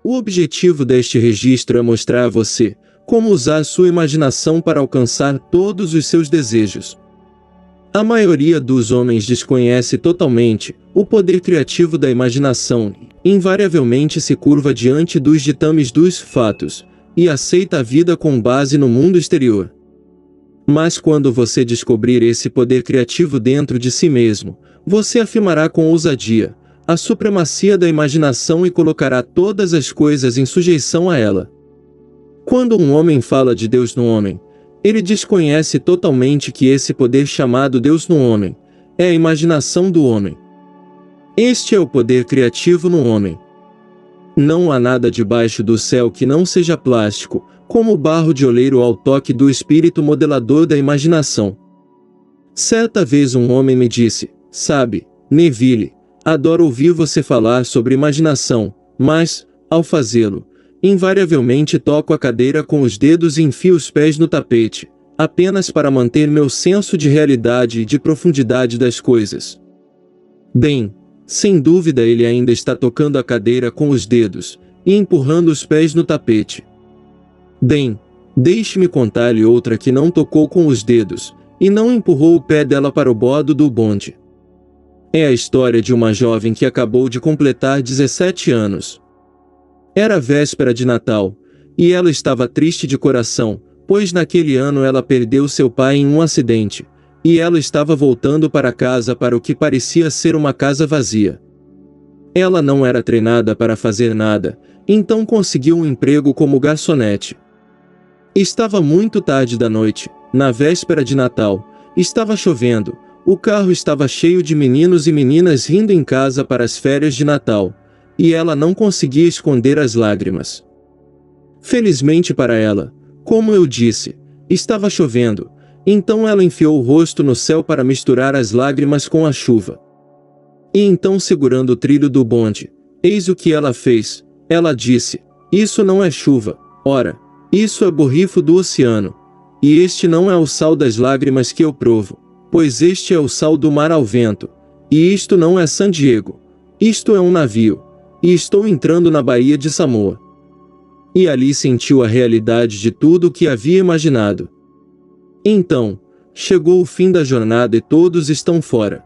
O objetivo deste registro é mostrar a você como usar sua imaginação para alcançar todos os seus desejos. A maioria dos homens desconhece totalmente o poder criativo da imaginação e invariavelmente se curva diante dos ditames dos fatos e aceita a vida com base no mundo exterior. Mas quando você descobrir esse poder criativo dentro de si mesmo, você afirmará com ousadia a supremacia da imaginação e colocará todas as coisas em sujeição a ela. Quando um homem fala de Deus no homem, ele desconhece totalmente que esse poder chamado Deus no homem é a imaginação do homem. Este é o poder criativo no homem. Não há nada debaixo do céu que não seja plástico, como o barro de oleiro ao toque do espírito modelador da imaginação. Certa vez um homem me disse: "Sabe, Neville, adoro ouvir você falar sobre imaginação, mas, ao fazê-lo, invariavelmente toco a cadeira com os dedos e enfio os pés no tapete, apenas para manter meu senso de realidade e de profundidade das coisas." Bem, sem dúvida ele ainda está tocando a cadeira com os dedos e empurrando os pés no tapete. Bem, deixe-me contar-lhe outra que não tocou com os dedos e não empurrou o pé dela para o bordo do bonde. É a história de uma jovem que acabou de completar 17 anos. Era véspera de Natal, e ela estava triste de coração, pois naquele ano ela perdeu seu pai em um acidente, e ela estava voltando para casa para o que parecia ser uma casa vazia. Ela não era treinada para fazer nada, então conseguiu um emprego como garçonete. Estava muito tarde da noite, na véspera de Natal, estava chovendo, o carro estava cheio de meninos e meninas rindo em casa para as férias de Natal, e ela não conseguia esconder as lágrimas. Felizmente para ela, como eu disse, estava chovendo, então ela enfiou o rosto no céu para misturar as lágrimas com a chuva. E então, segurando o trilho do bonde, eis o que ela fez. Ela disse: "Isso não é chuva, ora, isso é borrifo do oceano. E este não é o sal das lágrimas que eu provo, pois este é o sal do mar ao vento. E isto não é San Diego, isto é um navio. E estou entrando na Baía de Samoa." E ali sentiu a realidade de tudo o que havia imaginado. Então, chegou o fim da jornada e todos estão fora.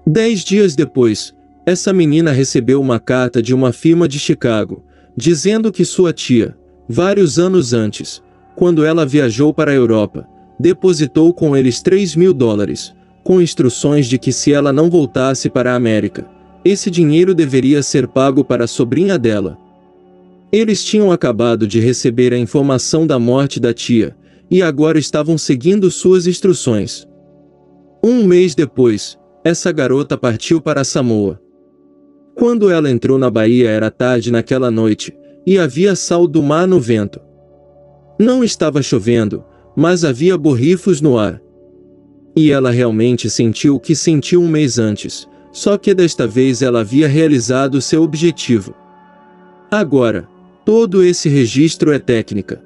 10 dias depois, essa menina recebeu uma carta de uma firma de Chicago, dizendo que sua tia, vários anos antes, quando ela viajou para a Europa, depositou com eles $3.000, com instruções de que se ela não voltasse para a América, esse dinheiro deveria ser pago para a sobrinha dela. Eles tinham acabado de receber a informação da morte da tia, e agora estavam seguindo suas instruções. Um mês depois, essa garota partiu para Samoa. Quando ela entrou na Bahia era tarde naquela noite, e havia sal do mar no vento. Não estava chovendo, mas havia borrifos no ar. E ela realmente sentiu o que sentiu um mês antes, só que desta vez ela havia realizado seu objetivo. Agora, todo esse registro é técnica.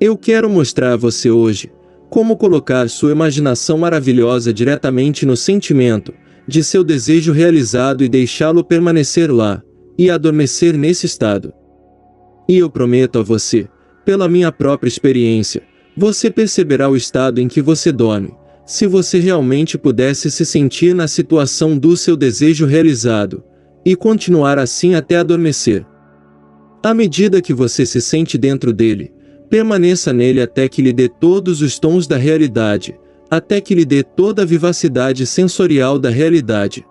Eu quero mostrar a você hoje como colocar sua imaginação maravilhosa diretamente no sentimento de seu desejo realizado e deixá-lo permanecer lá, e adormecer nesse estado. E eu prometo a você, pela minha própria experiência, você perceberá o estado em que você dorme, se você realmente pudesse se sentir na situação do seu desejo realizado, e continuar assim até adormecer. À medida que você se sente dentro dele, permaneça nele até que lhe dê todos os tons da realidade, até que lhe dê toda a vivacidade sensorial da realidade.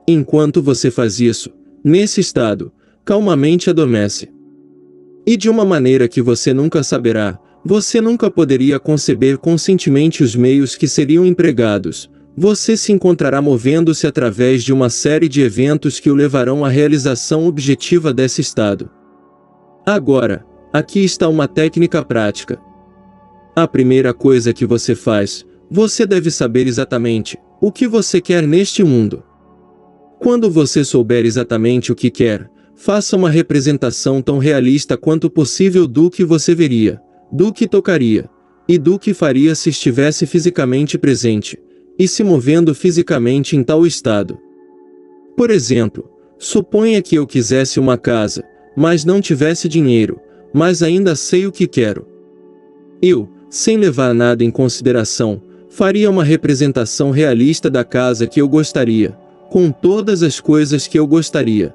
Enquanto você faz isso, nesse estado, calmamente adormece. E de uma maneira que você nunca saberá, você nunca poderia conceber conscientemente os meios que seriam empregados, você se encontrará movendo-se através de uma série de eventos que o levarão à realização objetiva desse estado. Agora, aqui está uma técnica prática. A primeira coisa que você faz, você deve saber exatamente o que você quer neste mundo. Quando você souber exatamente o que quer, faça uma representação tão realista quanto possível do que você veria, do que tocaria, e do que faria se estivesse fisicamente presente, e se movendo fisicamente em tal estado. Por exemplo, suponha que eu quisesse uma casa, mas não tivesse dinheiro, mas ainda sei o que quero. Eu, sem levar nada em consideração, faria uma representação realista da casa que eu gostaria, com todas as coisas que eu gostaria.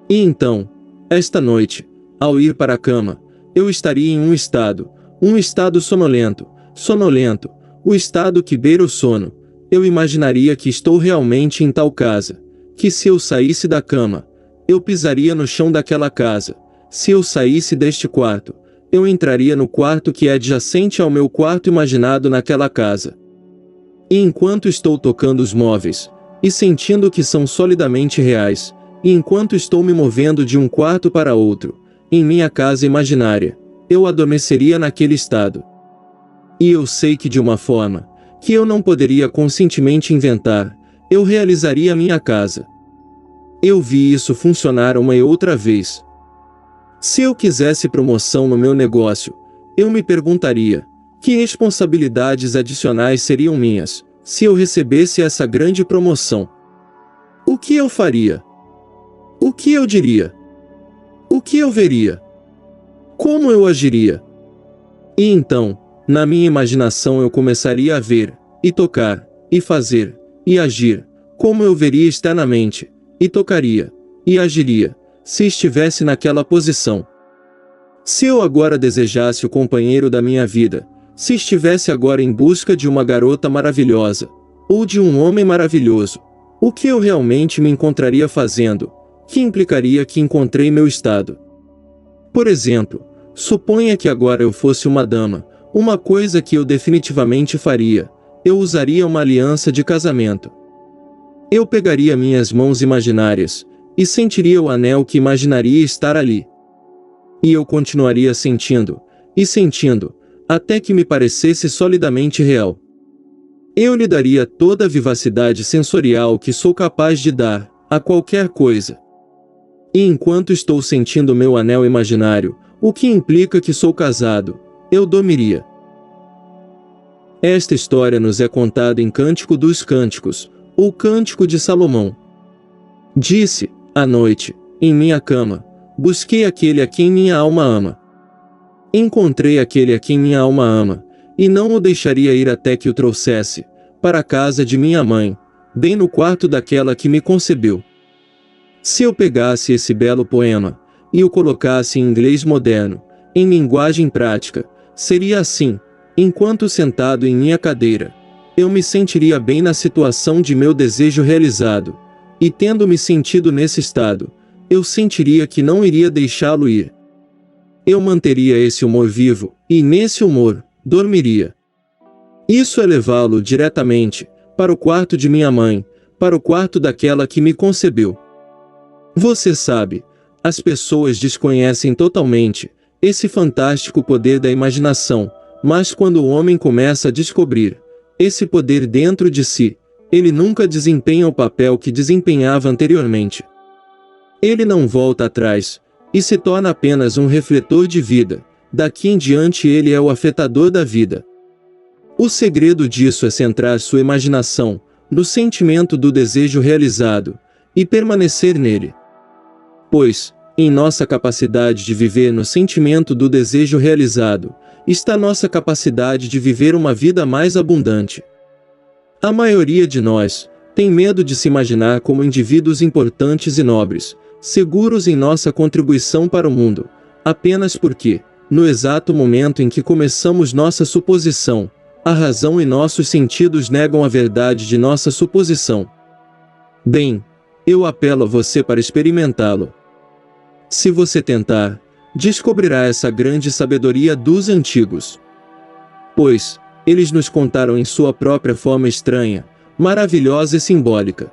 E então, esta noite, ao ir para a cama, eu estaria em um estado sonolento, o estado que beira o sono. Eu imaginaria que estou realmente em tal casa, que se eu saísse da cama, eu pisaria no chão daquela casa. Se eu saísse deste quarto, eu entraria no quarto que é adjacente ao meu quarto imaginado naquela casa. E enquanto estou tocando os móveis, e sentindo que são solidamente reais, e enquanto estou me movendo de um quarto para outro, em minha casa imaginária, eu adormeceria naquele estado. E eu sei que de uma forma, que eu não poderia conscientemente inventar, eu realizaria minha casa. Eu vi isso funcionar uma e outra vez. Se eu quisesse promoção no meu negócio, eu me perguntaria, que responsabilidades adicionais seriam minhas, se eu recebesse essa grande promoção? O que eu faria? O que eu diria? O que eu veria? Como eu agiria? E então, na minha imaginação eu começaria a ver, e tocar, e fazer, e agir, como eu veria externamente, e tocaria, e agiria, se estivesse naquela posição. Se eu agora desejasse o companheiro da minha vida, se estivesse agora em busca de uma garota maravilhosa, ou de um homem maravilhoso, o que eu realmente me encontraria fazendo, que implicaria que encontrei meu estado? Por exemplo, suponha que agora eu fosse uma dama, uma coisa que eu definitivamente faria, eu usaria uma aliança de casamento. Eu pegaria minhas mãos imaginárias, e sentiria o anel que imaginaria estar ali. E eu continuaria sentindo, e sentindo, até que me parecesse solidamente real. Eu lhe daria toda a vivacidade sensorial que sou capaz de dar a qualquer coisa. E enquanto estou sentindo meu anel imaginário, o que implica que sou casado, eu dormiria. Esta história nos é contada em Cântico dos Cânticos, ou Cântico de Salomão. Disse, à noite, em minha cama, busquei aquele a quem minha alma ama. Encontrei aquele a quem minha alma ama, e não o deixaria ir até que o trouxesse, para a casa de minha mãe, bem no quarto daquela que me concebeu. Se eu pegasse esse belo poema, e o colocasse em inglês moderno, em linguagem prática, seria assim, enquanto sentado em minha cadeira, eu me sentiria bem na situação de meu desejo realizado, e tendo-me sentido nesse estado, eu sentiria que não iria deixá-lo ir. Eu manteria esse humor vivo, e nesse humor, dormiria. Isso é levá-lo diretamente, para o quarto de minha mãe, para o quarto daquela que me concebeu. Você sabe, as pessoas desconhecem totalmente esse fantástico poder da imaginação, mas quando o homem começa a descobrir esse poder dentro de si, ele nunca desempenha o papel que desempenhava anteriormente. Ele não volta atrás, e se torna apenas um refletor de vida. Daqui em diante ele é o afetador da vida. O segredo disso é centrar sua imaginação no sentimento do desejo realizado, e permanecer nele. Pois, em nossa capacidade de viver no sentimento do desejo realizado, está nossa capacidade de viver uma vida mais abundante. A maioria de nós tem medo de se imaginar como indivíduos importantes e nobres, seguros em nossa contribuição para o mundo, apenas porque, no exato momento em que começamos nossa suposição, a razão e nossos sentidos negam a verdade de nossa suposição. Bem, eu apelo a você para experimentá-lo. Se você tentar, descobrirá essa grande sabedoria dos antigos. Pois, eles nos contaram em sua própria forma estranha, maravilhosa e simbólica.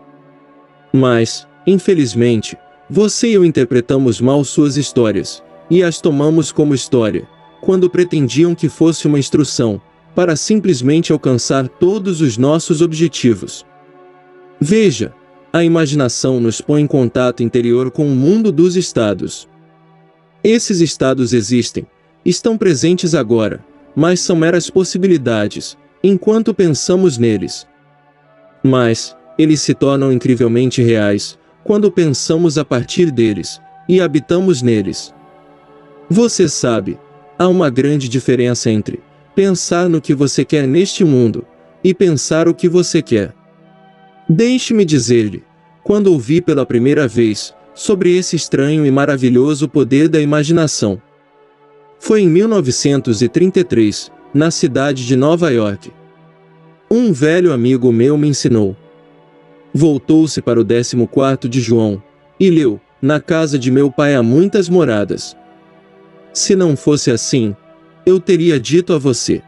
Mas, infelizmente, você e eu interpretamos mal suas histórias, e as tomamos como história, quando pretendiam que fosse uma instrução, para simplesmente alcançar todos os nossos objetivos. Veja, a imaginação nos põe em contato interior com o mundo dos estados. Esses estados existem, estão presentes agora, mas são meras possibilidades, enquanto pensamos neles. Mas, eles se tornam incrivelmente reais, quando pensamos a partir deles, e habitamos neles. Você sabe, há uma grande diferença entre pensar no que você quer neste mundo e pensar o que você quer. Deixe-me dizer-lhe, quando ouvi pela primeira vez sobre esse estranho e maravilhoso poder da imaginação. Foi em 1933, na cidade de Nova York. Um velho amigo meu me ensinou. Voltou-se para o 14º de João e leu: na casa de meu pai há muitas moradas. Se não fosse assim, eu teria dito a você: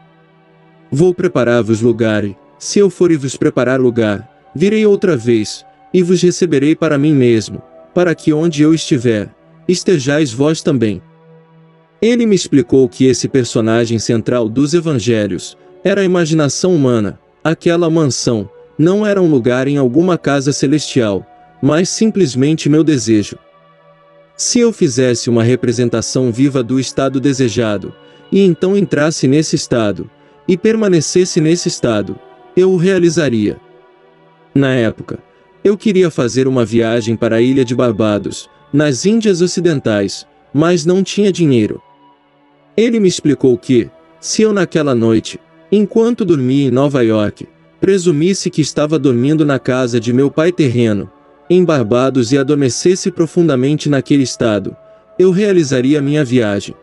vou preparar-vos lugar, e, se eu for e vos preparar lugar, virei outra vez, e vos receberei para mim mesmo, para que onde eu estiver, estejais vós também. Ele me explicou que esse personagem central dos evangelhos era a imaginação humana. Aquela mansão não era um lugar em alguma casa celestial, mas simplesmente meu desejo. Se eu fizesse uma representação viva do estado desejado, e então entrasse nesse estado, e permanecesse nesse estado, eu o realizaria. Na época, eu queria fazer uma viagem para a ilha de Barbados, nas Índias Ocidentais, mas não tinha dinheiro. Ele me explicou que, se eu naquela noite, enquanto dormia em Nova York, presumisse que estava dormindo na casa de meu pai terreno, em Barbados e adormecesse profundamente naquele estado, eu realizaria minha viagem.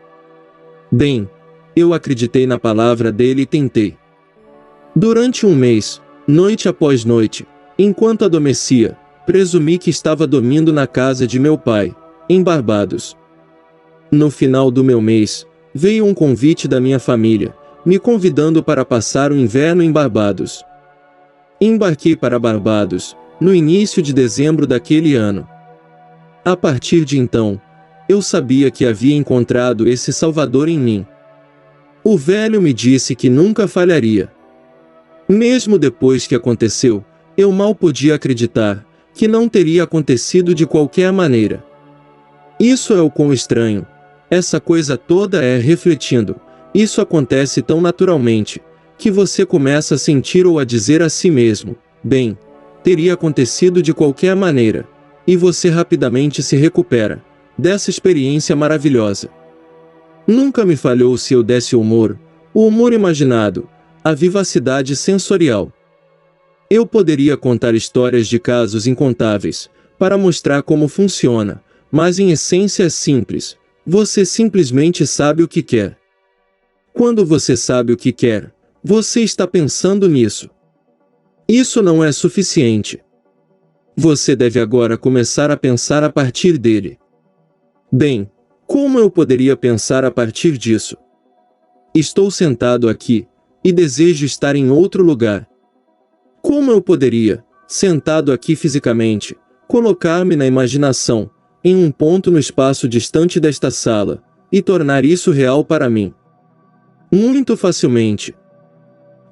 Bem, eu acreditei na palavra dele e tentei. Durante um mês, noite após noite, enquanto adormecia, presumi que estava dormindo na casa de meu pai, em Barbados. No final do meu mês, veio um convite da minha família, me convidando para passar o inverno em Barbados. Embarquei para Barbados, no início de dezembro daquele ano. A partir de então, eu sabia que havia encontrado esse Salvador em mim. O velho me disse que nunca falharia. Mesmo depois que aconteceu, eu mal podia acreditar que não teria acontecido de qualquer maneira. Isso é o quão estranho. Essa coisa toda é refletindo. Isso acontece tão naturalmente, que você começa a sentir ou a dizer a si mesmo: bem, teria acontecido de qualquer maneira, e você rapidamente se recupera dessa experiência maravilhosa. Nunca me falhou se eu desse o humor imaginado, a vivacidade sensorial. Eu poderia contar histórias de casos incontáveis, para mostrar como funciona, mas em essência é simples. Você simplesmente sabe o que quer. Quando você sabe o que quer, você está pensando nisso. Isso não é suficiente. Você deve agora começar a pensar a partir dele. Bem, como eu poderia pensar a partir disso? Estou sentado aqui, e desejo estar em outro lugar. Como eu poderia, sentado aqui fisicamente, colocar-me na imaginação, em um ponto no espaço distante desta sala, e tornar isso real para mim? Muito facilmente.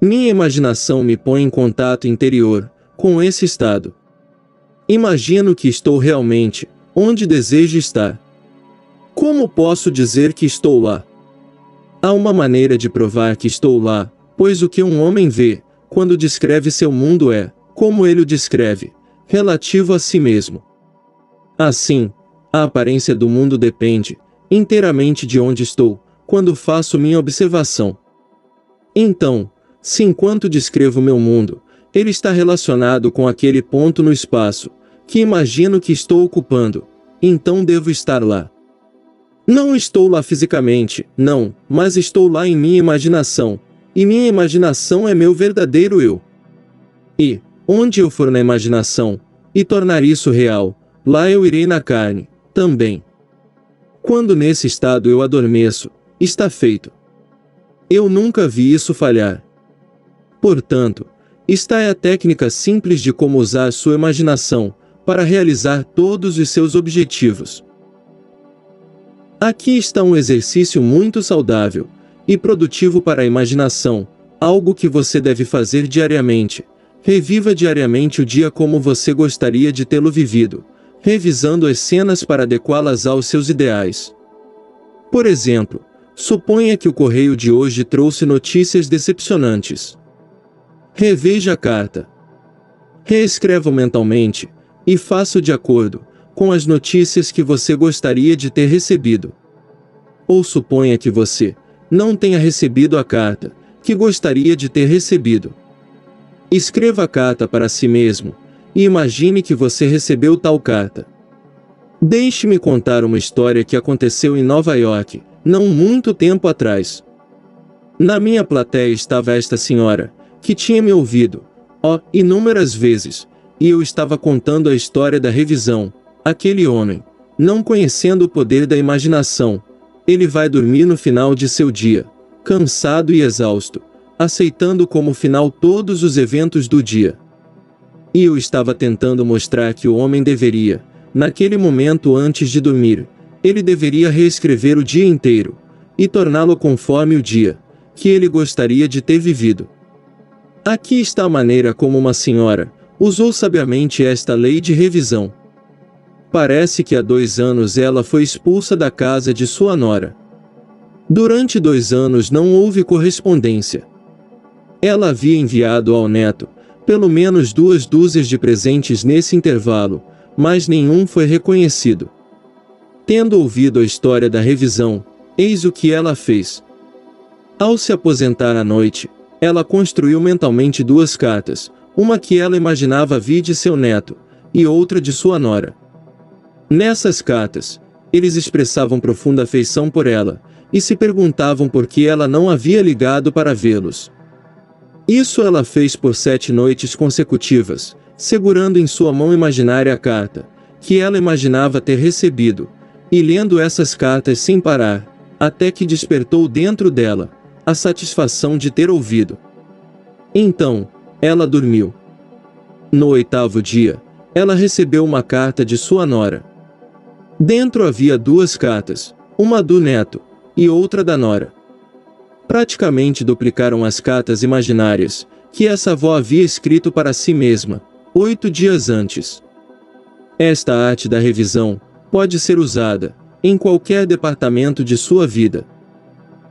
Minha imaginação me põe em contato interior com esse estado. Imagino que estou realmente onde desejo estar. Como posso dizer que estou lá? Há uma maneira de provar que estou lá, pois o que um homem vê, quando descreve seu mundo é, como ele o descreve, relativo a si mesmo. Assim, a aparência do mundo depende inteiramente de onde estou, quando faço minha observação. Então, se enquanto descrevo meu mundo, ele está relacionado com aquele ponto no espaço, que imagino que estou ocupando, então devo estar lá. Não estou lá fisicamente, não, mas estou lá em minha imaginação, e minha imaginação é meu verdadeiro eu. E, onde eu for na imaginação, e tornar isso real, lá eu irei na carne, também. Quando nesse estado eu adormeço, está feito. Eu nunca vi isso falhar. Portanto, esta é a técnica simples de como usar sua imaginação para realizar todos os seus objetivos. Aqui está um exercício muito saudável e produtivo para a imaginação, algo que você deve fazer diariamente. Reviva diariamente o dia como você gostaria de tê-lo vivido, revisando as cenas para adequá-las aos seus ideais. Por exemplo, suponha que o correio de hoje trouxe notícias decepcionantes. Reveja a carta. Reescreva mentalmente, e faça de acordo com as notícias que você gostaria de ter recebido. Ou suponha que você não tenha recebido a carta que gostaria de ter recebido. Escreva a carta para si mesmo e imagine que você recebeu tal carta. Deixe-me contar uma história que aconteceu em Nova York, não muito tempo atrás. Na minha plateia estava esta senhora, que tinha me ouvido, inúmeras vezes, e eu estava contando a história da revisão. Aquele homem, não conhecendo o poder da imaginação, ele vai dormir no final de seu dia, cansado e exausto, aceitando como final todos os eventos do dia. E eu estava tentando mostrar que o homem deveria, naquele momento antes de dormir, ele deveria reescrever o dia inteiro, e torná-lo conforme o dia que ele gostaria de ter vivido. Aqui está a maneira como uma senhora usou sabiamente esta lei de revisão. Parece que há 2 anos ela foi expulsa da casa de sua nora. Durante 2 anos não houve correspondência. Ela havia enviado ao neto pelo menos 2 dúzias de presentes nesse intervalo, mas nenhum foi reconhecido. Tendo ouvido a história da revisão, eis o que ela fez. Ao se aposentar à noite, ela construiu mentalmente 2 cartas, uma que ela imaginava vir de seu neto, e outra de sua nora. Nessas cartas, eles expressavam profunda afeição por ela, e se perguntavam por que ela não havia ligado para vê-los. Isso ela fez por 7 noites consecutivas, segurando em sua mão imaginária a carta, que ela imaginava ter recebido, e lendo essas cartas sem parar, até que despertou dentro dela a satisfação de ter ouvido. Então, ela dormiu. No 8º dia, ela recebeu uma carta de sua nora. Dentro havia 2 cartas, uma do neto e outra da nora. Praticamente duplicaram as cartas imaginárias que essa avó havia escrito para si mesma 8 dias antes. Esta arte da revisão pode ser usada em qualquer departamento de sua vida.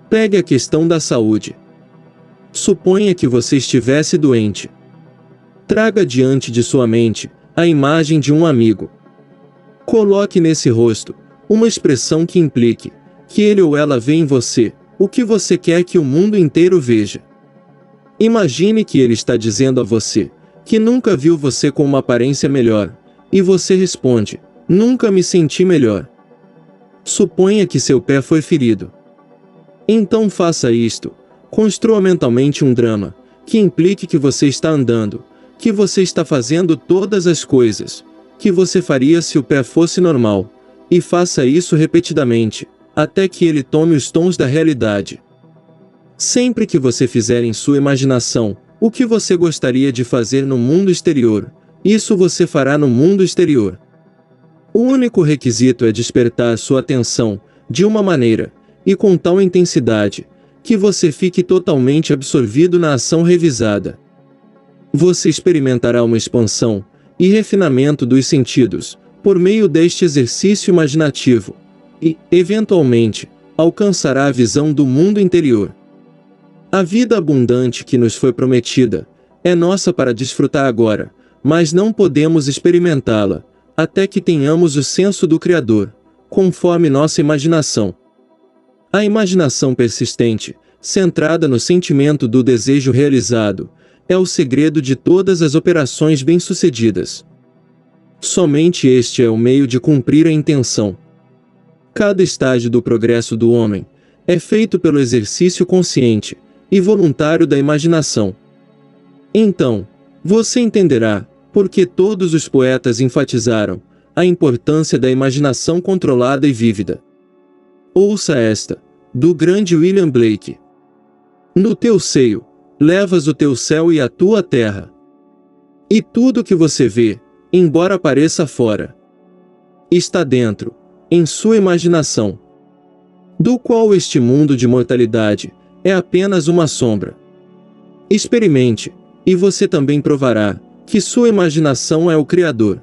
Pegue a questão da saúde. Suponha que você estivesse doente. Traga diante de sua mente a imagem de um amigo. Coloque nesse rosto uma expressão que implique que ele ou ela vê em você o que você quer que o mundo inteiro veja. Imagine que ele está dizendo a você que nunca viu você com uma aparência melhor, e você responde: nunca me senti melhor. Suponha que seu pé foi ferido. Então faça isto. Construa mentalmente um drama que implique que você está andando, que você está fazendo todas as coisas que você faria se o pé fosse normal, e faça isso repetidamente, até que ele tome os tons da realidade. Sempre que você fizer em sua imaginação o que você gostaria de fazer no mundo exterior, isso você fará no mundo exterior. O único requisito é despertar sua atenção de uma maneira e com tal intensidade que você fique totalmente absorvido na ação revisada. Você experimentará uma expansão e refinamento dos sentidos por meio deste exercício imaginativo e, eventualmente, alcançará a visão do mundo interior. A vida abundante que nos foi prometida é nossa para desfrutar agora, mas não podemos experimentá-la até que tenhamos o senso do Criador, conforme nossa imaginação. A imaginação persistente, centrada no sentimento do desejo realizado, é o segredo de todas as operações bem-sucedidas. Somente este é o meio de cumprir a intenção. Cada estágio do progresso do homem é feito pelo exercício consciente e voluntário da imaginação. Então, você entenderá por que todos os poetas enfatizaram a importância da imaginação controlada e vívida. Ouça esta, do grande William Blake. No teu seio, levas o teu céu e a tua terra. E tudo que você vê, embora pareça fora, está dentro, em sua imaginação, do qual este mundo de mortalidade é apenas uma sombra. Experimente, e você também provará que sua imaginação é o Criador.